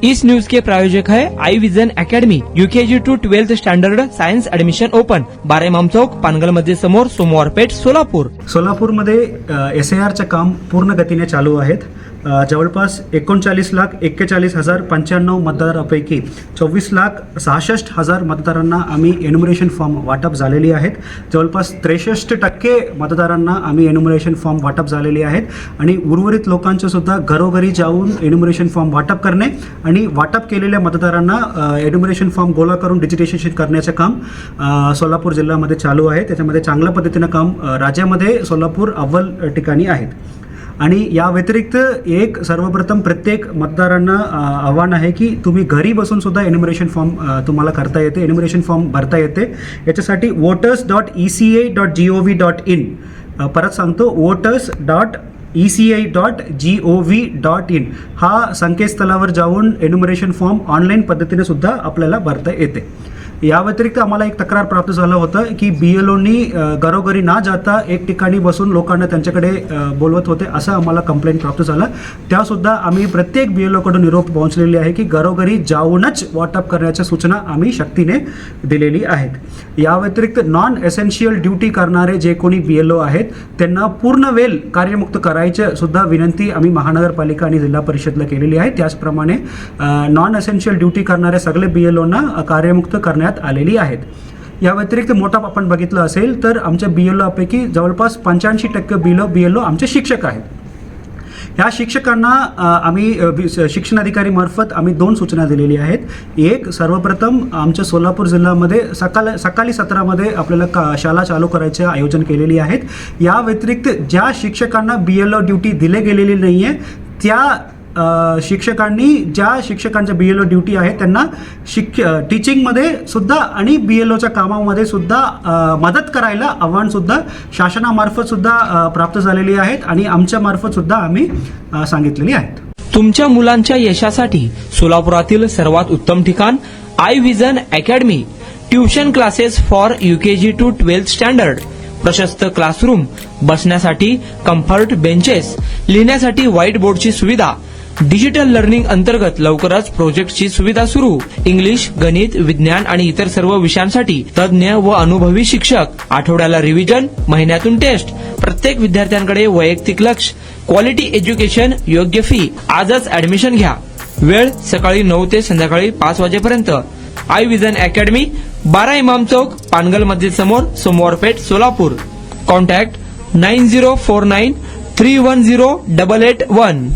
इस news के प्रायोजक है Aai vision academy, UKG to 12th standard science admission open, 12 Imam Chowk, Pangal मध्ये समोर, सोमवार पेठ, सोलापूर. सोलापूरमध्ये SIRचे काम पूर्ण गतीने चालू आहेत. जवळपास 39,41,095 मतदारांपैकी 24,66,000 मतदारांना आम्ही एन्युमरेशन फॉर्म वाटप झालेली आहेत. जवळपास 63% मतदारांना आम्ही एन्युमरेशन फॉर्म वाटप झालेली आहेत आणि उर्वरित लोकांचे सुद्धा घरोघरी जाऊन एन्युमरेशन फॉर्म वाटप करणे आणि वाटप केलेल्या मतदारांना एन्युमरेशन फॉर्म गोळा करून डिजिटेशन करण्याचे काम सोलापूर जिल्ह्यामध्ये चालू आहे. त्याच्यामध्ये चांगल्या पद्धतीनं काम राज्यामध्ये सोलापूर अव्वल ठिकाणी आहेत. आणि या व्यतिरिक्त एक सर्वप्रथम प्रत्येक मतदारांना आव्हान आहे की तुम्ही घरी बसून सुद्धा एन्युमरेशन फॉर्म तुम्हाला करता येते, एन्युमरेशन फॉर्म भरता येते. याच्यासाठी voters.eca.gov.in, परत सांगतो voters.eca.gov.in हा संकेतस्थळावर जाऊन एन्युमरेशन फॉर्म ऑनलाईन पद्धतीने सुद्धा आपल्याला भरता येते. या व्यतिरिक्त आम्हाला एक तक्रार प्राप्त झालं होतं की BLOनी घरोघरी ना जाता एक ठिकाणी बसून लोकांना त्यांच्याकडे बोलवत होते, असं आम्हाला कंप्लेंट प्राप्त झालं. त्यासुद्धा आम्ही प्रत्येक BLOकडून निरोप पोहोचलेली आहे की घरोघरी जाऊनच वाटप करण्याच्या सूचना आम्ही सक्तीने दिलेली आहेत. या व्यतिरिक्त नॉन एसेन्शियल ड्युटी करणारे जे कोणी BLO आहेत त्यांना पूर्ण वेळ कार्यमुक्त करायचं सुद्धा विनंती आम्ही महानगरपालिका आणि जिल्हा परिषदला केलेली आहे. त्याचप्रमाणे नॉन एसेन्शियल ड्युटी करणारे सगळे BLOना कार्यमुक्त करण्यात आलेली आहेत. या व्यतिरिक्त मोठा आपण बघितलं असेल तर आमच्या BLOपैकी जवळपास 85% BLO आमचे शिक्षक आहेत. ह्या शिक्षकांना आम्ही शिक्षण अधिकारी मार्फत आम्ही 2 सूचना दिलेली आहेत. एक, सर्वप्रथम आमच्या सोलापूर जिल्ह्यामध्ये सकाळी सत्रामध्ये आपल्याला शाळा चालू करायचे आयोजन केलेली आहेत. या व्यतिरिक्त ज्या शिक्षकांना BLO ड्युटी दिले गेलेली नाही आहे त्या शिक्षकांनी ज्या शिक्षकांच्या BLO ड्युटी आहे त्यांना टीचिंगमध्ये सुद्धा आणि BLOच्या कामामध्ये सुद्धा मदत करायला आव्हान सुद्धा शासनामार्फत सुद्धा प्राप्त झालेली आहेत आणि आमच्या मार्फत सुद्धा आम्ही सांगितलेली आहेत. तुमच्या मुलांच्या यशासाठी सोलापुरातील सर्वात उत्तम ठिकाण Aai vision academy, tuition classes for UKG to 12th standard, प्रशस्त क्लासरूम, बसण्यासाठी कम्फर्ट बेंचेस, लिहिण्यासाठी व्हाईट बोर्डची सुविधा, डिजिटल लर्निंग अंतर्गत लवकरच प्रोजेक्टची सुविधा सुरू, इंग्लिश, गणित, विज्ञान आणि इतर सर्व विषयांसाठी तज्ञ व अनुभवी शिक्षक, आठवड्याला रिव्हिजन, महिन्यातून टेस्ट, प्रत्येक विद्यार्थ्यांकडे वैयक्तिक लक्ष, क्वालिटी एज्युकेशन, योग्य फी. आजच ऍडमिशन घ्या. वेळ सकाळी 9 ते संध्याकाळी 5 वाजेपर्यंत. आई विजन अकॅडमी, 12 इमाम चौक, पानगल मस्जिद समोर, सोमवार पेठ, सोलापूर. कॉन्टॅक्ट 9049310881.